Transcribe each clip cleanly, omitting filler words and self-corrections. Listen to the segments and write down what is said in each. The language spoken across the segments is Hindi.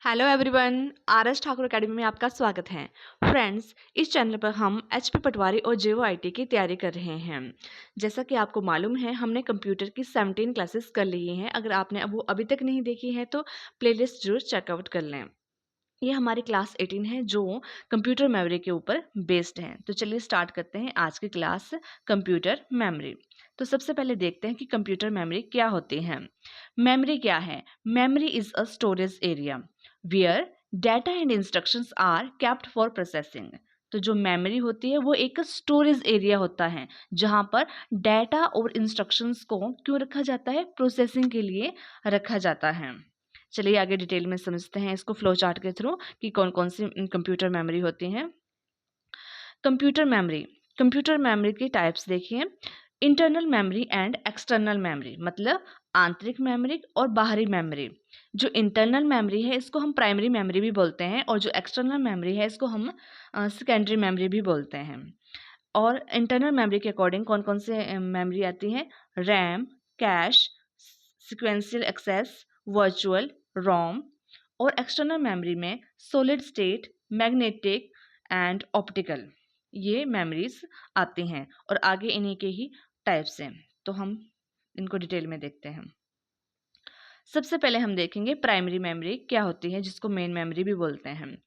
Hello everyone, RS. Thakur academy में आपका स्वागत है। फ्रेंड्स, इस चैनल पर हम एचपी पटवारी और जेईई आईटी की तैयारी कर रहे हैं। जैसा कि आपको मालूम है, हमने कंप्यूटर की 17 क्लासेस कर ली हैं। अगर आपने वो अभी तक नहीं देखी है तो प्लेलिस्ट जरूर चेकआउट कर लें। ये हमारी क्लास 18 है जो कंप्यूटर मेमोरी के ऊपर बेस्ड है। तो चलिए स्टार्ट करते हैं आज की क्लास कंप्यूटर मेमोरी। तो सबसे पहले देखते हैं कि कंप्यूटर मेमोरी क्या होती है। मेमोरी क्या है? Memory is a storage area where data and instructions are kept for processing. तो जो मेमोरी होती है वो एक स्टोरेज एरिया होता है जहाँ पर डेटा और इंस्ट्रक्शंस को क्यों रखा जाता है? प्रोसेसिंग के लिए रखा जाता है। चलिए आगे डिटेल में समझते हैं इसको फ्लो चार्ट के थ्रू कि कौन कौन सी कंप्यूटर मेमोरी होती हैं। कंप्यूटर मेमोरी की टाइप्स देखिए। Internal memory and external memory, मतलब आंतरिक मेमोरी और बाहरी मेमोरी। जो इंटरनल मेमोरी है इसको हम प्राइमरी मेमोरी भी बोलते हैं और जो एक्सटर्नल मेमोरी है इसको हम सेकेंडरी मेमोरी भी बोलते हैं। और इंटरनल मेमोरी के अकॉर्डिंग कौन कौन से मेमोरी आती है? RAM, cache, sequential access, virtual, ROM. और एक्सटर्नल मेमोरी में solid state, magnetic and optical, ये मेमोरीज आती हैं और आगे इन्हीं के ही टाइप्स हैं। तो हम इनको डिटेल में देखते हैं। सबसे पहले हम देखेंगे प्राइमरी मेमोरी क्या होती है, जिसको मेन मेमोरी भी बोलते हैं।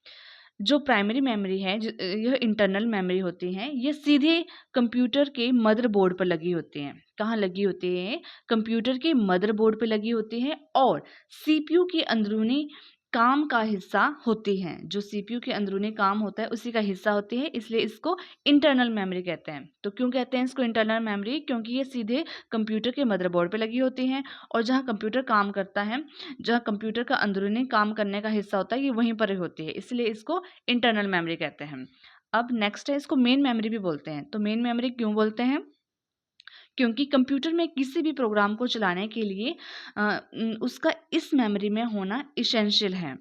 जो प्राइमरी मेमोरी है यह इंटरनल मेमोरी होती है। ये सीधे कंप्यूटर के मदरबोर्ड पर लगी होती हैं। कहाँ लगी होती है? कंप्यूटर के मदरबोर्ड पर लगी होती है और सीपीयू की अंदरूनी काम का हिस्सा होती हैं। जो सीपीयू के अंदरूनी काम होता है उसी का हिस्सा होती है, इसलिए इसको इंटरनल मेमोरी कहते हैं। तो क्यों कहते हैं इसको इंटरनल मेमोरी? क्योंकि ये सीधे कंप्यूटर के मदरबोर्ड पे लगी होती हैं और जहाँ कंप्यूटर काम करता है, जहाँ कंप्यूटर का अंदरूनी काम करने का हिस्सा होता है, ये वहीं पर ही होती है, इसलिए इसको इंटरनल मेमोरी कहते हैं। अब नेक्स्ट है, इसको मेन मेमोरी भी बोलते हैं। तो मेन मेमोरी क्यों बोलते हैं? क्योंकि कंप्यूटर में किसी भी प्रोग्राम को चलाने के लिए उसका इस मेमोरी में होना इसेंशियल है,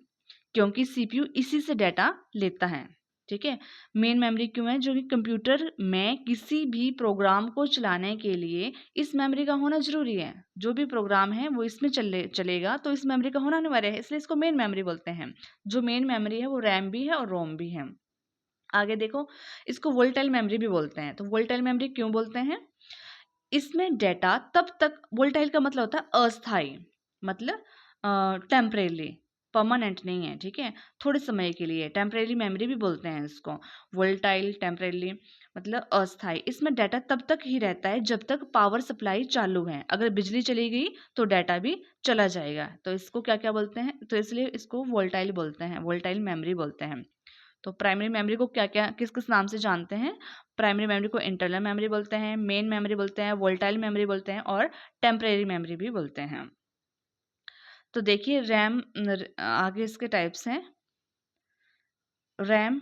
क्योंकि सीपीयू इसी से डाटा लेता है। ठीक है, मेन मेमोरी क्यों है? जो कि कंप्यूटर में किसी भी प्रोग्राम को चलाने के लिए इस मेमोरी का होना जरूरी है। जो भी प्रोग्राम है वो इसमें चलेगा, तो इस मेमोरी का होना अनिवार्य है, इसलिए इसको मेन मेमोरी बोलते हैं। जो मेन मेमोरी है वो रैम भी है और रोम भी है। आगे देखो, इसको वोलेटाइल मेमोरी भी बोलते हैं। तो वोलेटाइल मेमोरी क्यों बोलते हैं? इसमें डेटा तब तक, वोलेटाइल का मतलब होता है अस्थाई, मतलब टेम्परेली, परमानेंट नहीं है। ठीक है, थोड़े समय के लिए, टेम्परेरी मेमोरी भी बोलते हैं इसको। वोलेटाइल, टेम्परेली मतलब अस्थाई। इसमें डाटा तब तक ही रहता है जब तक पावर सप्लाई चालू है। अगर बिजली चली गई तो डाटा भी चला जाएगा। तो इसको क्या क्या बोलते हैं? तो इसलिए इसको वोलेटाइल बोलते हैं, वोलेटाइल मेमोरी बोलते हैं। तो प्राइमरी मेमोरी को क्या क्या किस किस नाम से जानते हैं? प्राइमरी मेमोरी को इंटरनल मेमोरी बोलते हैं, मेन मेमोरी बोलते हैं, वोलेटाइल मेमोरी बोलते हैं और टेम्परेरी मेमोरी भी बोलते हैं। तो देखिए रैम, आगे इसके टाइप्स हैं। रैम,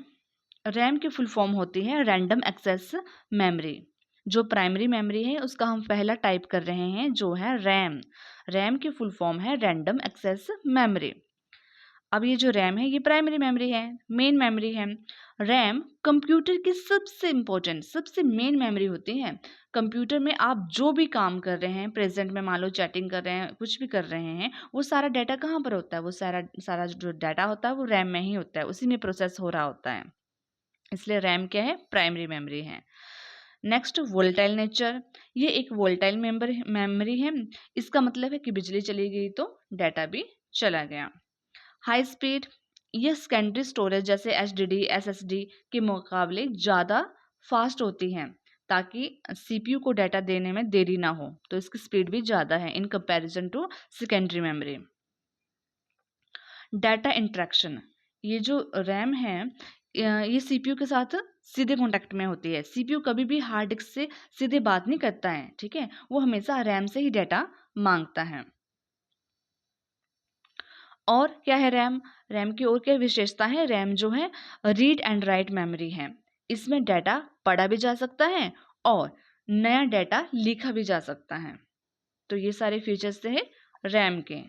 रैम की फुल फॉर्म होती है रैंडम एक्सेस मेमोरी। जो प्राइमरी मेमोरी है उसका हम पहला टाइप कर रहे हैं जो है रैम। रैम की फुल फॉर्म है रैंडम एक्सेस मेमोरी। अब ये जो रैम है ये प्राइमरी मेमोरी है, मेन मेमोरी है। रैम कंप्यूटर की सबसे इंपॉर्टेंट, सबसे मेन मेमोरी होती है। कंप्यूटर में आप जो भी काम कर रहे हैं, प्रेजेंट में मान लो चैटिंग कर रहे हैं, कुछ भी कर रहे हैं, वो सारा डाटा कहाँ पर होता है? वो सारा सारा जो डाटा होता है वो रैम में ही होता है, उसी में प्रोसेस हो रहा होता है। इसलिए रैम क्या है? प्राइमरी मेमोरी है। Next, volatile nature. ये एक वोलेटाइल मेमोरी है। इसका मतलब है कि बिजली चली गई तो डाटा भी चला गया। हाई स्पीड, ये सेकेंडरी स्टोरेज जैसे एचडीडी, एसएसडी के मुकाबले ज़्यादा फास्ट होती हैं ताकि सीपीयू को डाटा देने में देरी ना हो, तो इसकी स्पीड भी ज़्यादा है in comparison to secondary memory. Data interaction, ये जो रैम है ये सीपीयू के साथ सीधे कांटेक्ट में होती है। सीपीयू कभी भी हार्ड डिस्क से सीधे बात नहीं करता है। ठीक है, वो हमेशा रैम से ही डाटा मांगता है। और क्या है रैम? रैम की और क्या विशेषता है? रैम जो है रीड एंड राइट मेमोरी है। इसमें डाटा पढ़ा भी जा सकता है और नया डाटा लिखा भी जा सकता है। तो ये सारे फीचर्स है रैम के।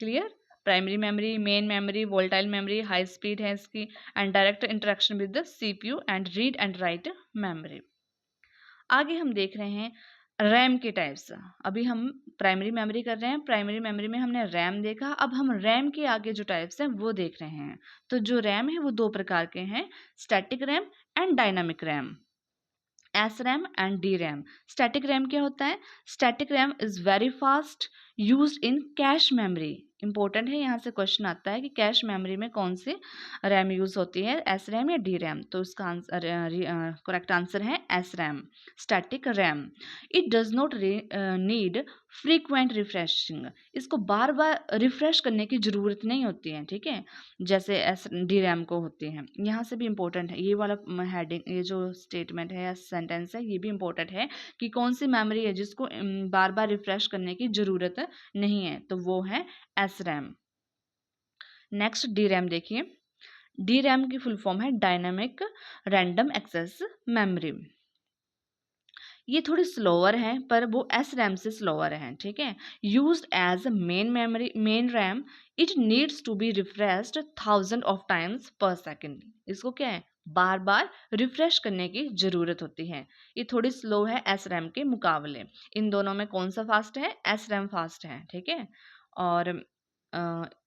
Clear? Primary memory, main memory, volatile memory, high speed है इसकी and direct interaction with the CPU and read and write memory. आगे हम देख रहे हैं रैम के टाइप्स, अभी हम प्राइमरी मेमोरी कर रहे हैं, प्राइमरी मेमोरी में हमने रैम देखा, अब हम रैम के आगे जो टाइप्स हैं वो देख रहे हैं। तो जो रैम है वो दो प्रकार के हैं, static RAM and dynamic RAM, S RAM and D RAM. Static RAM क्या होता है? Static RAM is very fast used in cache memory. Important है, यहाँ से क्वेश्चन आता है कि कैश मेमोरी में कौन सी रैम यूज होती है, एस रैम या डी रैम? तो इसका आंसर करेक्ट आंसर है S RAM, static RAM. It does not need frequent refreshing, इसको बार बार रिफ्रेश करने की ज़रूरत नहीं होती है, ठीक है, जैसे एस डी रैम को होती है। यहाँ से भी इम्पोर्टेंट है ये वाला हेडिंग, ये जो स्टेटमेंट है या सेंटेंस है ये भी इम्पोर्टेंट है कि कौन सी मेमोरी है जिसको बार बार रिफ्रेश करने की ज़रूरत नहीं है, तो वो है S RAM. Next D RAM देखिए, डी रैम की फुल फॉर्म है डायनामिक रैंडम एक्सेस मेमोरी। ये थोड़ी स्लोअर है पर वो एस रैम से स्लोअर है, ठीक है। Used as main memory, main RAM, it needs to be refreshed 1000 of times per second. इसको क्या है, बार बार रिफ्रेश करने की ज़रूरत होती है। ये थोड़ी स्लो है एस रैम के मुकाबले। इन दोनों में कौन सा फास्ट है? एस रैम फास्ट है, ठीक है। और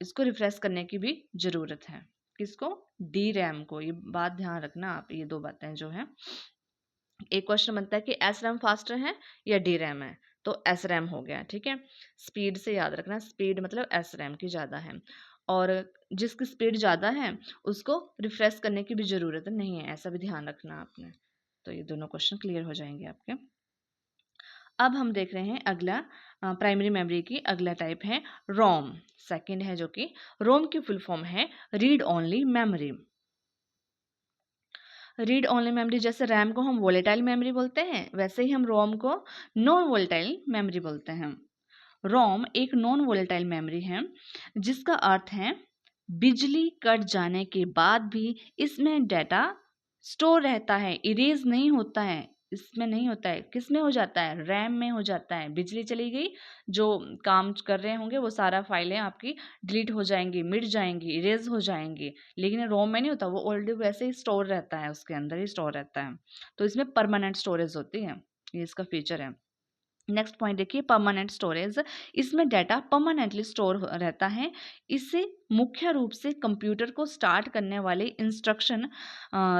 इसको रिफ्रेश करने की भी ज़रूरत है, किसको? डी रैम को। ये बात ध्यान रखना आप, ये दो बातें जो है। एक क्वेश्चन बनता है कि एस रैम फास्टर है या डी रैम है, तो एस रैम हो गया, ठीक है। स्पीड से याद रखना, स्पीड मतलब एस रैम की ज़्यादा है, और जिसकी स्पीड ज़्यादा है उसको रिफ्रेश करने की भी ज़रूरत नहीं है, ऐसा भी ध्यान रखना आपने। तो ये दोनों क्वेश्चन क्लियर हो जाएंगे आपके। अब हम देख रहे हैं अगला, प्राइमरी मेमोरी की अगला टाइप है रोम। सेकंड है जो कि रोम की फुल फॉर्म है read only memory. Read only memory, जैसे रैम को हम वोलेटाइल मेमोरी बोलते हैं, वैसे ही हम रोम को नॉन वोलेटाइल मेमोरी बोलते हैं। रोम एक नॉन वोलेटाइल मेमोरी है जिसका अर्थ है बिजली कट जाने के बाद भी इसमें डाटा स्टोर रहता है, इरेज नहीं होता है। इसमें नहीं होता है, किस में हो जाता है? रैम में हो जाता है। बिजली चली गई, जो काम कर रहे होंगे वो सारा फाइलें आपकी डिलीट हो जाएंगी, मिट जाएंगी, इरेज हो जाएंगी, लेकिन रोम में नहीं होता, वो ऑलरेडी वैसे ही स्टोर रहता है, उसके अंदर ही स्टोर रहता है। तो इसमें परमानेंट स्टोरेज होती है, ये इसका फीचर है। नेक्स्ट पॉइंट देखिए, परमानेंट स्टोरेज। इसमें डाटा परमानेंटली स्टोर रहता है। इसे मुख्य रूप से कंप्यूटर को स्टार्ट करने वाले इंस्ट्रक्शन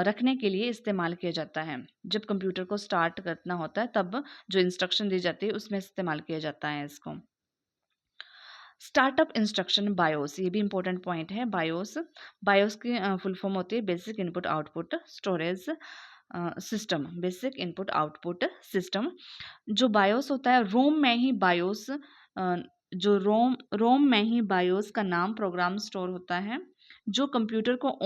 रखने के लिए इस्तेमाल किया जाता है। जब कंप्यूटर को स्टार्ट करना होता है तब जो इंस्ट्रक्शन दी जाती है उसमें इस्तेमाल किया जाता है इसको। स्टार्टअप इंस्ट्रक्शन बायोस, ये भी इंपॉर्टेंट पॉइंट है। बायोस, बायोस की फुल फॉर्म होती है basic input output storage system, basic input output system. जो बायोस होता है, रोम में ही बायोस, जो रोम में ही बायोस का नाम प्रोग्राम स्टोर होता है, जो कंप्यूटर को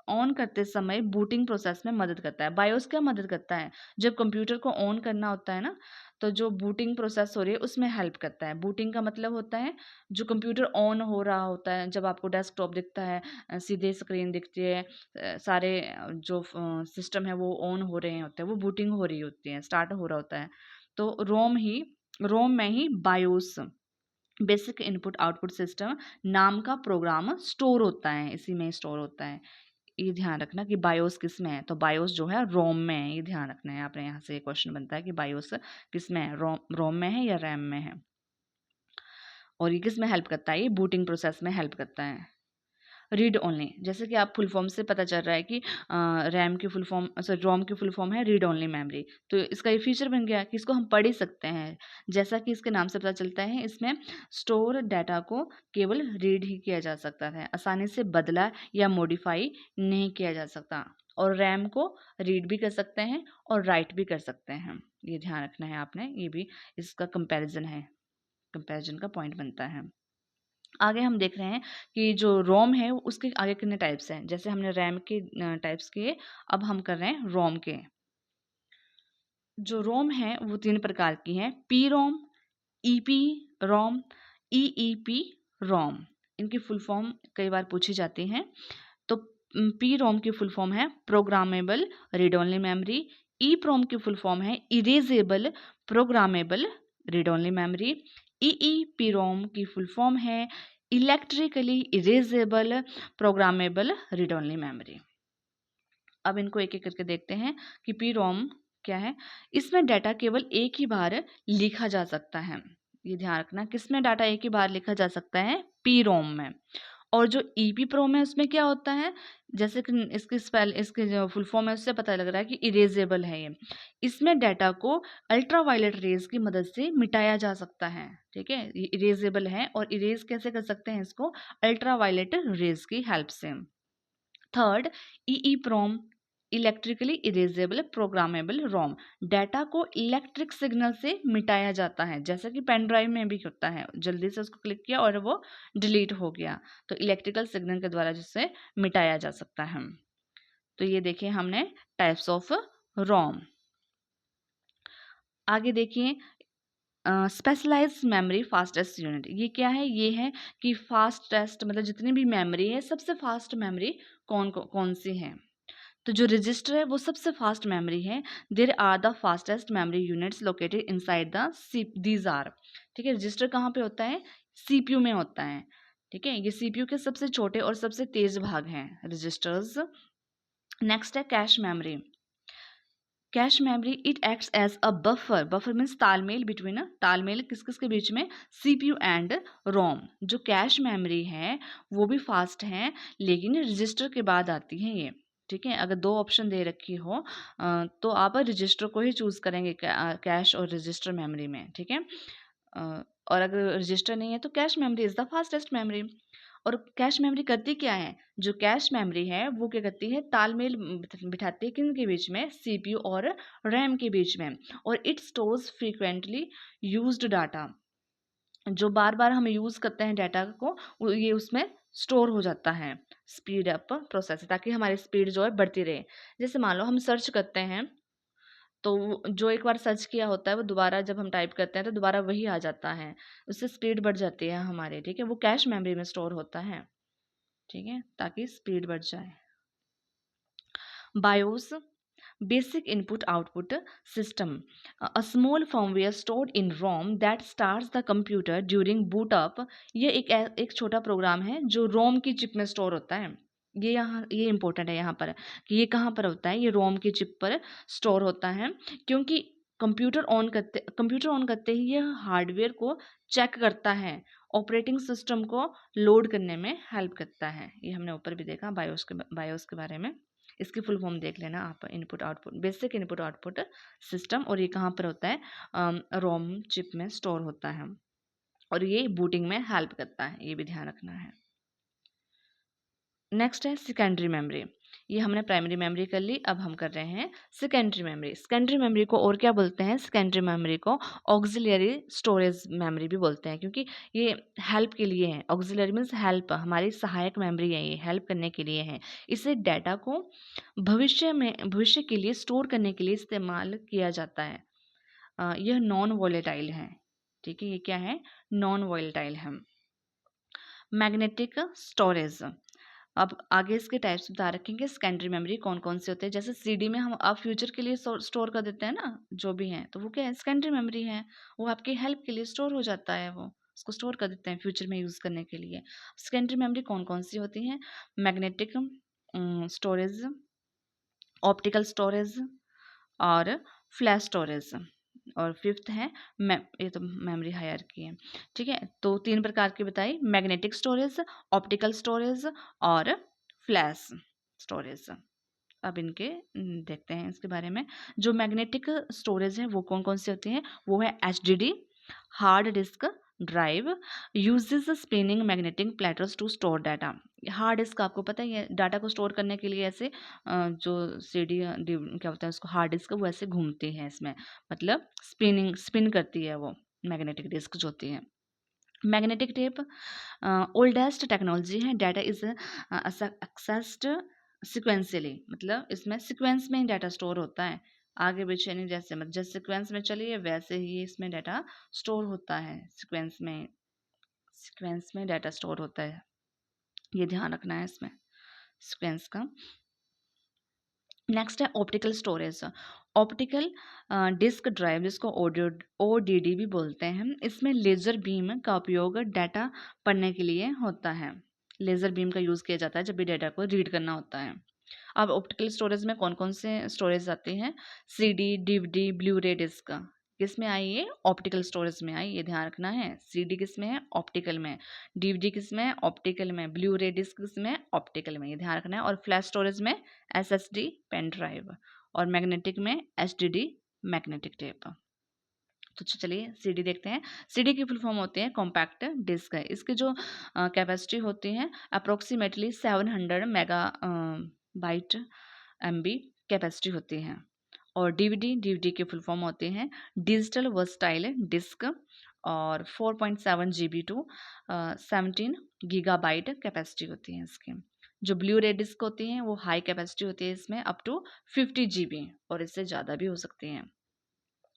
ऑन करते समय बूटिंग प्रोसेस में मदद करता है। बायोस क्या मदद करता है? जब कंप्यूटर को ऑन करना होता है ना, तो जो बूटिंग प्रोसेस हो रही है उसमें हेल्प करता है। बूटिंग का मतलब होता है जो कंप्यूटर ऑन हो रहा होता है, जब आपको डेस्कटॉप दिखता है, सीधे स्क्रीन दिखती है, सारे जो सिस्टम है वो ऑन हो रहे होते हैं, वो बूटिंग हो रही होती है, स्टार्ट हो रहा होता है। तो रोम में ही BIOS, basic input output system नाम का प्रोग्राम स्टोर होता है, इसी में स्टोर होता है। ये ध्यान रखना कि बायोस किस में है, तो बायोस जो है रोम में है, ये ध्यान रखना है आपने। यहाँ से क्वेश्चन बनता है कि बायोस किस में है, रोम में है या रैम में है, और ये किस में हेल्प करता है? ये बूटिंग प्रोसेस में हेल्प करता है। रीड ओनली, जैसे कि आप फुल फॉर्म से पता चल रहा है कि रैम की फुल फॉर्म, सॉरी रोम की फुल फॉर्म है रीड ओनली मेमोरी, तो इसका ये फीचर बन गया कि इसको हम पढ़ ही सकते हैं। जैसा कि इसके नाम से पता चलता है, इसमें स्टोर डाटा को केवल रीड ही किया जा सकता है, आसानी से बदला या मॉडिफाई नहीं किया जा सकता। और रैम को रीड भी कर सकते हैं और राइट भी कर सकते हैं, ये ध्यान रखना है आपने। ये भी इसका कंपैरिजन है, कंपैरिजन का पॉइंट बनता है। आगे हम देख रहे हैं कि जो रोम है उसके आगे कितने टाइप्स हैं। जैसे हमने रैम के टाइप्स किए, अब हम कर रहे हैं रोम के। जो रोम है वो 3 प्रकार की हैं, पी रोम, ईपी रोम, ईईपी रोम। इनकी फुल फॉर्म कई बार पूछी जाती हैं। तो पी रोम की फुल फॉर्म है programmable read only memory, E PROM की फुल फॉर्म है erasable programmable read only memory, EEPROM की फुल फॉर्म है electrically erasable programmable read only memory. अब इनको एक एक करके देखते हैं कि पी रोम क्या है, इसमें डाटा केवल एक ही बार लिखा जा सकता है। ये ध्यान रखना, किसमें डाटा एक ही बार लिखा जा सकता है, पी रोम में। और जो ईपी प्रोम है उसमें क्या होता है, जैसे कि इसके जो फुल फॉर्म है उससे पता लग रहा है कि इरेजेबल है ये। इसमें डाटा को अल्ट्रावायलेट रेज की मदद से मिटाया जा सकता है। ठीक है, ये इरेजेबल है और इरेज कैसे कर सकते हैं इसको, अल्ट्रावायलेट रेज की हेल्प से। Third, E PROM, electrically erasable programmable ROM. Data को इलेक्ट्रिक सिग्नल से मिटाया जाता है, जैसे कि पेन ड्राइव में भी होता है, जल्दी से उसको क्लिक किया और वो डिलीट हो गया, तो इलेक्ट्रिकल सिग्नल के द्वारा जिससे मिटाया जा सकता है। तो ये देखिए हमने टाइप्स ऑफ रोम। आगे देखिए स्पेशलाइज्ड मेमोरी फास्टेस्ट यूनिट। ये क्या है, ये है कि फास्टेस्ट मतलब जितनी भी मेमोरी है सबसे फास्ट मेमोरी कौन सी है। तो जो रजिस्टर है वो सबसे फास्ट मेमोरी है। There are the fastest memory units located inside the these are. ठीक है, रजिस्टर कहाँ पे होता है, सीपीयू में होता है। ठीक है, ये सीपीयू के सबसे छोटे और सबसे तेज भाग हैं रजिस्टर्स। नेक्स्ट है cache memory. Cache memory it acts as a buffer. Buffer means तालमेल बिटवीन, तालमेल किस किस के बीच में, सीपीयू एंड रोम। जो कैश मेमोरी है वो भी फास्ट है, लेकिन रजिस्टर के बाद आती है ये। ठीक है, अगर दो ऑप्शन दे रखी हो तो आप रजिस्टर को ही चूज करेंगे कैश और रजिस्टर मेमोरी में। ठीक है, और अगर रजिस्टर नहीं है तो cache memory is the fastest memory. और कैश मेमोरी करती क्या है, जो कैश मेमोरी है वो क्या करती है, तालमेल बिठाती है किन के बीच में, सीपीयू और रैम के बीच में। और it stores frequently used data. जो बार बार हम यूज़ करते हैं डाटा को, ये उसमें स्टोर हो जाता है, स्पीड अप प्रोसेस, ताकि हमारी स्पीड जो है बढ़ती रहे। जैसे मान लो हम सर्च करते हैं, तो जो एक बार सर्च किया होता है वो दोबारा जब हम टाइप करते हैं तो दोबारा वही आ जाता है, उससे स्पीड बढ़ जाती है हमारी। ठीक है, वो कैश मेमोरी में स्टोर होता है। ठीक है, ताकि स्पीड बढ़ जाए। BIOS, basic input output system, a small firmware stored in ROM that starts the computer during boot up। ये एक छोटा प्रोग्राम है जो रोम की चिप में स्टोर होता है। ये इंपॉर्टेंट है यहाँ पर कि ये कहाँ पर होता है, ये रोम की चिप पर स्टोर होता है, क्योंकि कंप्यूटर ऑन करते ही यह हार्डवेयर को चेक करता है, ऑपरेटिंग सिस्टम को लोड करने में हेल्प करता है। ये हमने ऊपर भी देखा बायोस के बारे में। इसकी फुल फॉर्म देख लेना आप, input output, basic input output system. और ये कहाँ पर होता है, रोम चिप में स्टोर होता है, और ये बूटिंग में हेल्प करता है, ये भी ध्यान रखना है। नेक्स्ट है सेकेंडरी मेमोरी। ये हमने प्राइमरी मेमोरी कर ली, अब हम कर रहे हैं सेकेंडरी मेमोरी। सेकेंडरी मेमोरी को और क्या बोलते हैं, सेकेंडरी मेमोरी को ऑक्सिलरी स्टोरेज मेमोरी भी बोलते हैं, क्योंकि ये हेल्प के लिए है। ऑक्सिलरी मीन्स हेल्प, हमारी सहायक मेमोरी है, ये हेल्प करने के लिए है। इसे डाटा को भविष्य के लिए स्टोर करने के लिए इस्तेमाल किया जाता है। यह नॉन वॉलेटाइल है। ठीक है, ये क्या है, नॉन वॉलेटाइल है। मैग्नेटिक स्टोरेज, अब आगे इसके टाइप्स बता रखेंगे। सेकेंडरी मेमोरी कौन कौन से होते हैं, जैसे सीडी में हम आप फ्यूचर के लिए स्टोर कर देते हैं ना, जो भी है, तो वो क्या है, सेकेंडरी मेमोरी है। वो आपकी हेल्प के लिए स्टोर हो जाता है, वो उसको स्टोर कर देते हैं फ्यूचर में यूज़ करने के लिए। सेकेंडरी मेमोरी कौन कौन सी होती हैं, मैग्नेटिक स्टोरेज, ऑप्टिकल स्टोरेज और फ्लैश स्टोरेज। और फिफ्थ है ये तो मेमोरी हायरार्की है। ठीक है, तो तीन प्रकार की बताई, मैग्नेटिक स्टोरेज, ऑप्टिकल स्टोरेज और फ्लैश स्टोरेज। अब इनके देखते हैं इसके बारे में। जो मैग्नेटिक स्टोरेज है वो कौन कौन सी होती हैं, वो है HDD, hard disk drive, uses spinning magnetic platters to store data. Hard disk आपको पता ही है, डाटा को स्टोर करने के लिए ऐसे जो सीडी क्या होता है उसको हार्ड डिस्क, वो ऐसे घूमती है इसमें, मतलब स्पिन करती है वो मैग्नेटिक डिस्क जो होती है। मैग्नेटिक टेप ओल्डेस्ट टेक्नोलॉजी है, डाटा इज एक्सेस्ड सिक्वेंशियली, मतलब इसमें सिक्वेंस में ही डाटा स्टोर होता है, आगे पीछे नहीं, जैसे सिक्वेंस में चलिए वैसे ही इसमें डाटा स्टोर होता है, सीक्वेंस में डाटा स्टोर होता है, ये ध्यान रखना है इसमें सीक्वेंस का। नेक्स्ट है optical storage. Optical disk drive, जिसको ओडीडी भी बोलते हैं, इसमें लेज़र बीम का उपयोग डाटा पढ़ने के लिए होता है। लेज़र बीम का यूज़ किया जाता है जब भी डाटा को रीड करना होता है। अब ऑप्टिकल स्टोरेज में कौन कौन से स्टोरेज आते हैं? सीडी, डीवीडी, ब्लू रे डिस्क। किस में आई? ये ऑप्टिकल स्टोरेज में आई, ये ध्यान रखना है। सीडी किस में है? ऑप्टिकल में। डीवीडी किस में है? ऑप्टिकल में। ब्लू रे डिस्क किस में है? ऑप्टिकल में, ये ध्यान रखना है। और फ्लैश स्टोरेज में एसएसडी, पेन ड्राइव। और मैग्नेटिक में एचडीडी, मैग्नेटिक टेप। तो चलिए सीडी देखते हैं। सीडी की फुल फॉर्म होती है कॉम्पैक्ट डिस्क है। इसकी जो कैपेसिटी होती है approximately 700 mega bite MB capacity होती है। और डीवीडी की फुल फॉर्म होती है डिजिटल वर्सटाइल डिस्क, और 4.7 GB टू 17 गीगाबाइट कैपेसिटी होती है इसकी। जो ब्लू रे डिस्क होती हैं वो हाई कैपेसिटी होती है, इसमें अप टू 50 GB और इससे ज़्यादा भी हो सकती हैं।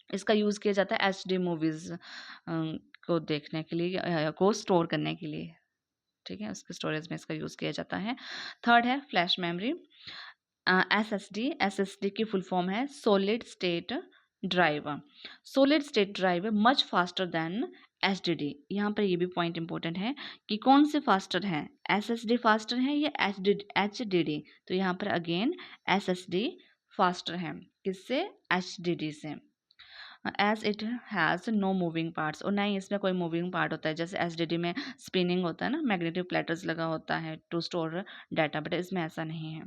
इसका यूज़ किया जाता है एचडी मूवीज़ को देखने के लिए को स्टोर करने के लिए, ठीक है, उसके स्टोरेज में इसका यूज़ किया जाता है। थर्ड है फ्लैश मेमोरी, एसएसडी की फुल फॉर्म है solid state drive. Solid state drive much faster than HDD. यहाँ पर ये भी पॉइंट इंपॉर्टेंट है कि कौन से फास्टर है, एसएसडी फास्टर है या एचडीडी। तो यहाँ पर अगेन एसएसडी फास्टर है, किससे? एचडीडी से। As it has no moving parts, और ना ही इसमें कोई मूविंग पार्ट होता है। जैसे एचडीडी में स्पिनिंग होता है ना, मैग्नेटिक प्लेटर्स लगा होता है टू स्टोर डाटा, बट इसमें ऐसा नहीं है।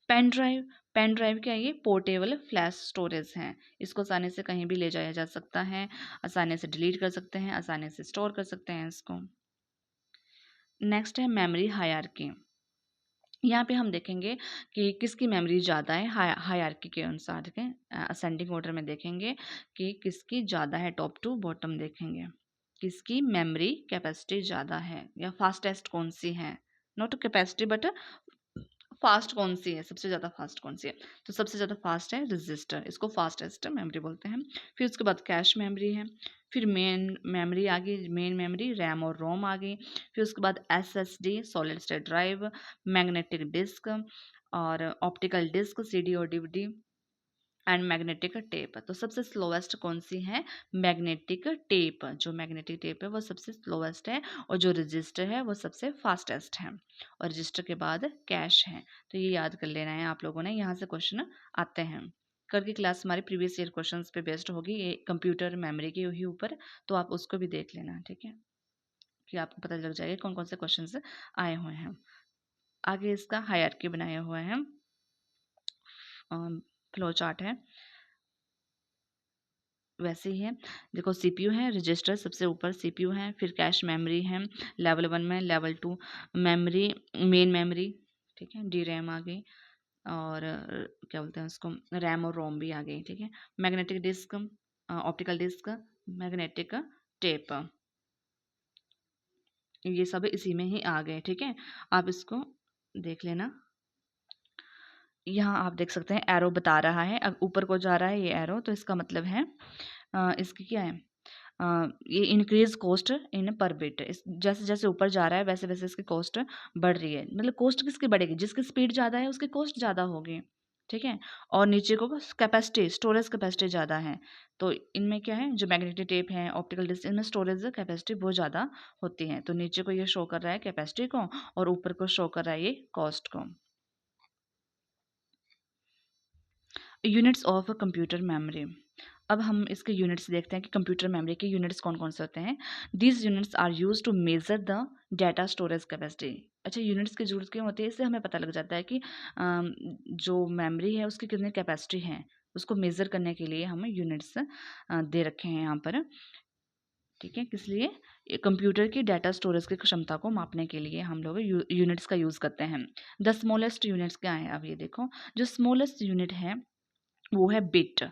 पेन ड्राइव, पेन ड्राइव क्या है? ये पोर्टेबल फ्लैश स्टोरेज है। इसको आसानी से कहीं भी ले जाया जा सकता है, आसानी से डिलीट कर सकते हैं, आसानी से स्टोर कर सकते हैं इसको। नेक्स्ट है मेमोरी हायरार्की। यहाँ पे हम देखेंगे कि किसकी मेमोरी ज़्यादा है हायरार्की के अनुसार के असेंडिंग ऑर्डर में देखेंगे कि किसकी ज़्यादा है, टॉप टू बॉटम देखेंगे किसकी मेमोरी कैपेसिटी ज़्यादा है या फास्टेस्ट कौन सी है, नॉट कैपेसिटी बट फास्ट कौन सी है, सबसे ज़्यादा फास्ट कौन सी है। तो सबसे ज़्यादा फास्ट है रजिस्टर, इसको फास्टेस्ट मेमोरी बोलते हैं। फिर उसके बाद कैश मेमोरी है, फिर मेन मेमोरी आ गई, मेन मेमोरी रैम और रोम आ गई। फिर उसके बाद SSD solid state drive, magnetic disk और ऑप्टिकल डिस्क सीडी और डीवीडी एंड मैग्नेटिक टेप। तो सबसे स्लोवेस्ट कौन सी है? Magnetic tape. जो मैग्नेटिक टेप है वो सबसे स्लोवेस्ट है, और जो रजिस्टर है वो सबसे फास्टेस्ट है, और रजिस्टर के बाद कैश है। तो ये याद कर लेना है आप लोगों ने, यहाँ से क्वेश्चन आते हैं। कल की क्लास हमारी प्रीवियस ईयर क्वेश्चंस पे बेस्ड होगी, ये कंप्यूटर मेमोरी के ही ऊपर, तो आप उसको भी देख लेना, ठीक है, कि आपको पता लग जाएगा कौन कौन से क्वेश्चन आए हुए हैं। आगे इसका हायरार्की बनाए हुए हैं, फ्लो चार्ट है वैसे ही है। देखो सीपीयू है, रजिस्टर सबसे ऊपर सीपीयू है, फिर कैश मेमोरी है लेवल 1 में, लेवल 2 मेमोरी, मेन मेमोरी, ठीक है, डी रैम आ गई, और क्या बोलते हैं उसको, रैम और रोम भी आ गई, ठीक है। Magnetic disk, optical disk, magnetic tape, ये सब इसी में ही आ गए, ठीक है। आप इसको देख लेना। यहाँ आप देख सकते हैं एरो बता रहा है, अब ऊपर को जा रहा है ये एरो, तो इसका मतलब है इसकी क्या है, ये इंक्रीज कॉस्ट इन पर बिट। इस जैसे जैसे ऊपर जा रहा है वैसे वैसे इसकी कॉस्ट बढ़ रही है। मतलब कॉस्ट किसकी बढ़ेगी? जिसकी स्पीड ज़्यादा है उसकी कॉस्ट ज़्यादा होगी, ठीक है। और नीचे को कैपेसिटी, स्टोरेज कैपेसिटी ज़्यादा है। तो इनमें क्या है, जो मैग्नेटिक टेप है, ऑप्टिकल डिस्क, इनमें स्टोरेज कैपेसिटी बहुत ज़्यादा होती है। तो नीचे को ये शो कर रहा है कैपेसिटी को, और ऊपर को शो कर रहा है ये कॉस्ट को। Units of computer memory. अब हम इसके यूनिट्स देखते हैं कि कंप्यूटर मेमोरी के यूनिट्स कौन कौन से होते हैं। These units are use to measure the data storage capacity. अच्छा, यूनिट्स की जरूरत क्यों होती है? इससे हमें पता लग जाता है कि जो मेमोरी है उसकी कितनी कैपेसिटी है, उसको मेज़र करने के लिए हमें यूनिट्स दे रखे हैं यहाँ पर, ठीक है। किस लिए? कंप्यूटर की डाटा स्टोरेज की क्षमता को मापने के लिए हम लोग यूनिट्स का यूज़ करते हैं। द स्मॉलेस्ट यूनिट्स क्या है? अब ये देखो, जो स्मॉलेस्ट यूनिट है वो है बिट।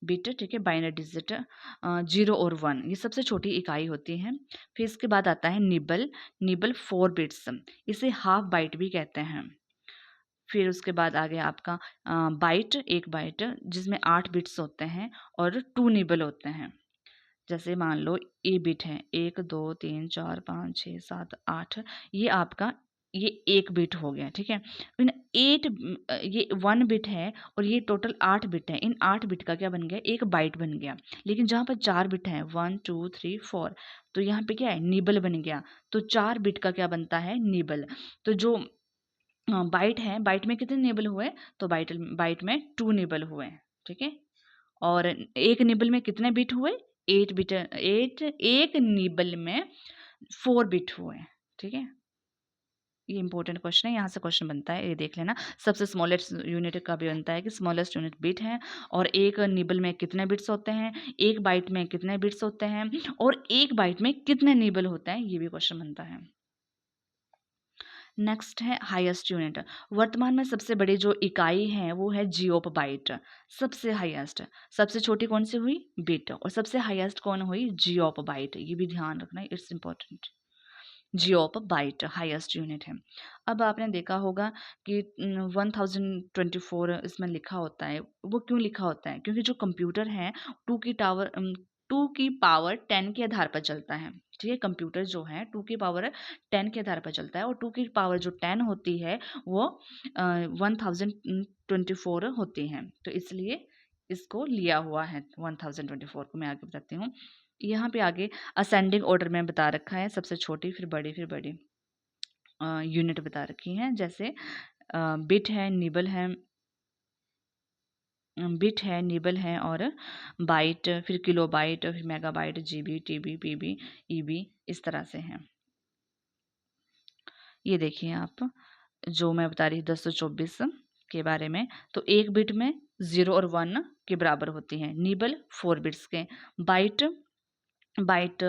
बिट, ठीक है, बाइनरी डिजिट 0 और 1, ये सबसे छोटी इकाई होती है। फिर इसके बाद आता है निबल, निबल 4 बिट्स, इसे हाफ बाइट भी कहते हैं। फिर उसके बाद आ गया आपका बाइट, एक बाइट जिसमें 8 बिट्स होते हैं और 2 निबल होते हैं। जैसे मान लो ए बिट है, 1 2 3 4 5 6 7 8, ये आपका ये एक बिट हो गया, ठीक है। इन 8 ये 1 बिट है और ये टोटल 8 बिट है। इन 8 बिट का क्या बन गया? एक बाइट बन गया। लेकिन जहाँ पर 4 बिट है 1 2 3 4, तो यहाँ पे क्या है? निबल बन गया। तो 4 बिट का क्या बनता है? निबल। तो जो बाइट है, बाइट में कितने निबल हुए, तो बाइट बाइट में 2 निबल हुए, ठीक है। और एक निबल में कितने बिट हुए, 8 बिट, 8, एक निबल में 4 बिट हुए, ठीक है। ये इंपॉर्टेंट क्वेश्चन है, यहाँ से क्वेश्चन बनता है, ये देख लेना। सबसे स्मॉलेस्ट यूनिट का भी बनता है कि स्मॉलेस्ट यूनिट बिट है, और एक निबल में कितने बिट्स होते हैं, एक बाइट में कितने बिट्स होते हैं, और एक बाइट में कितने निबल होते हैं, ये भी क्वेश्चन बनता है। नेक्स्ट है हाईएस्ट यूनिट। वर्तमान में सबसे बड़ी जो इकाई है वो है जियोप बाइट, सबसे हाईएस्ट। सबसे छोटी कौन सी हुई, बिट, और सबसे हाईएस्ट कौन हुई, जियोप बाइट। ये भी ध्यान रखना, it's important. Geopbyte highest unit है। अब आपने देखा होगा कि 1024 इसमें लिखा होता है, वो क्यों लिखा होता है, क्योंकि जो कंप्यूटर है 2 की पावर 10 के आधार पर चलता है, ठीक है। कंप्यूटर जो है 2 की पावर 10 के आधार पर चलता है, और 2 की पावर जो 10 होती है वो 1024 होती है, तो इसलिए इसको लिया हुआ है 1024 को। मैं आगे बताती हूँ। यहाँ पे आगे असेंडिंग ऑर्डर में बता रखा है, सबसे छोटी फिर बड़ी फिर बड़ी यूनिट बता रखी है। जैसे बिट है, निबल है, बिट है, निबल है, और बाइट, फिर किलो बाइट, फिर megabyte, GB, TB, PB, EB, इस तरह से है। ये देखिए आप, जो मैं बता रही 1024 के बारे में, तो एक बिट में 0 और 1 के बराबर होती है, निबल 4 बिट्स के, बाइट बाइट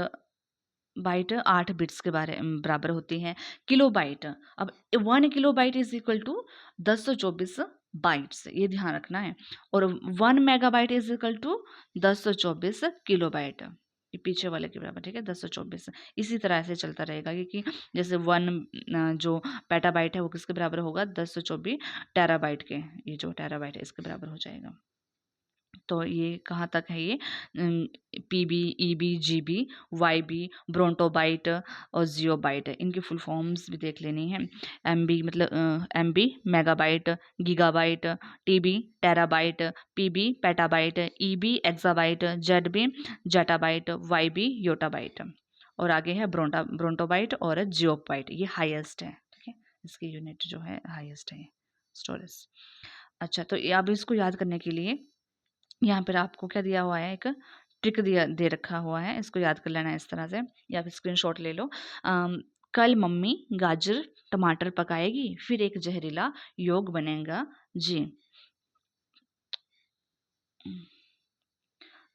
बाइट 8 बिट्स के बराबर होती हैं। किलो बाइट, अब 1 kilo byte is equal to 1024 bytes, ये ध्यान रखना है। और 1 megabyte is equal to 1024 kilo byte, ये पीछे वाले के बराबर, ठीक है, 1024। इसी तरह से चलता रहेगा, क्योंकि जैसे 1 जो पेटाबाइट है वो किसके बराबर होगा, 1024 टेराबाइट के, ये जो टेराबाइट है इसके बराबर हो जाएगा। तो ये कहाँ तक है, ये PB, EB, GB, YB, brontobyte और जियोबाइट, इनकी फुल फॉर्म्स भी देख लेनी है। एमबी मतलब MB megabyte, gigabyte, TB terabyte, PB petabyte, EB exabyte, ZB zettabyte, YB yottabyte, और आगे है ब्रोंटोबाइट और जियोबाइट, ये हाईएस्ट है, ठीक है। इसकी यूनिट जो है हाईएस्ट है स्टोरेज। अच्छा, तो ये अब इसको याद करने के लिए यहाँ पर आपको क्या दिया हुआ है, एक ट्रिक दिया दे रखा हुआ है, इसको याद कर लेना है इस तरह से, या फिर स्क्रीनशॉट ले लो। कल मम्मी गाजर टमाटर पकाएगी, फिर एक जहरीला योग बनेगा जी।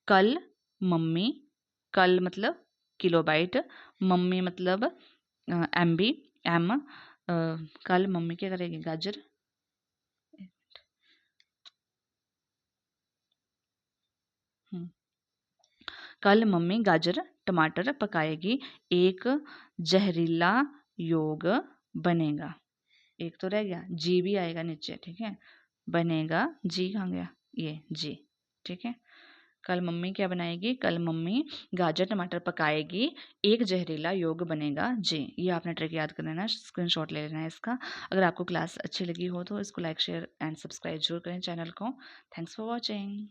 कल मम्मी, कल मतलब किलोबाइट, मम्मी मतलब एमबी, एम, कल मम्मी क्या करेगी, गाजर, कल मम्मी गाजर टमाटर पकाएगी, एक जहरीला योग बनेगा, एक तो रह गया, जी भी आएगा नीचे, ठीक है। बनेगा, जी कहाँ गया, ये जी, ठीक है। कल मम्मी क्या बनाएगी, कल मम्मी गाजर टमाटर पकाएगी, एक जहरीला योग बनेगा जी। ये आपने ट्रिक याद कर लेना, स्क्रीनशॉट ले लेना है इसका। अगर आपको क्लास अच्छी लगी हो तो इसको लाइक शेयर एंड सब्सक्राइब जरूर करें चैनल को। Thanks for watching.